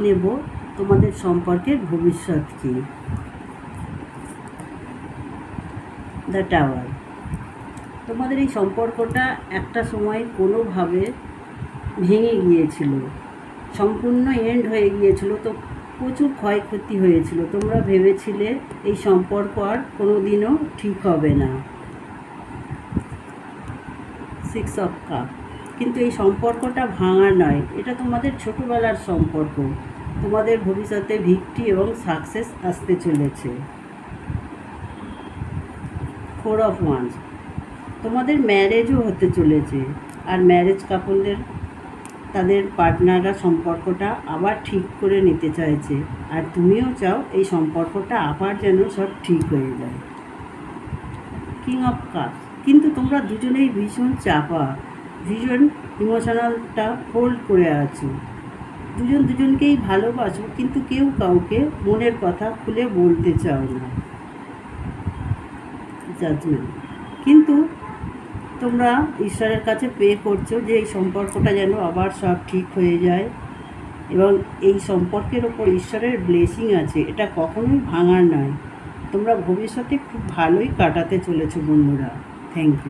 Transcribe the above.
নেব তোমাদের সম্পর্কের ভবিষ্যৎ কি। The tower. তোমাদের এই সম্পর্কটা একটা সময় কোনোভাবে ভেঙে গিয়েছিল, সম্পূর্ণ এন্ড হয়ে গিয়েছিল, তো প্রচুর ক্ষয়ক্ষতি হয়েছিল। তোমরা ভেবেছিলে এই সম্পর্ক আর কোনো দিনও ঠিক হবে না। 6 অফ কাপ। কিন্তু এই সম্পর্কটা ভাঙা নয়, এটা তোমাদের ছোটোবেলার সম্পর্ক। তোমাদের ভবিষ্যতে ভিক্টরি এবং সাকসেস আসতে চলেছে। 4 অফ ওয়ান্স। তোমাদের ম্যারেজও হতে চলেছে, আর ম্যারেজ কাপলদের তাদের পার্টনাররা সম্পর্কটা আবার ঠিক করে নিতে চাইছে, আর তুমিও চাও এই সম্পর্কটা আবার যেন সব ঠিক হয়ে যায়। King of cups. কিন্তু তোমরা দুজনেই ভীষণ চাপা, ভীষণ ইমোশনালটা হোল্ড করে আছো। দুজন দুজনকেই ভালোবাসো, কিন্তু কেউ কাউকে মনের কথা খুলে বলতে চাও না। জাজমেন্ট। কিন্তু তোমরা ঈশ্বরের কাছে প্রে করছো যে এই সম্পর্কটা যেন আবার সব ঠিক হয়ে যায়, এবং এই সম্পর্কের ওপর ঈশ্বরের ব্লেসিং আছে, এটা কখনোই ভাঙার নয়। তোমরা ভবিষ্যতে খুব ভালোই কাটাতে চলেছো বন্ধুরা। Thank you.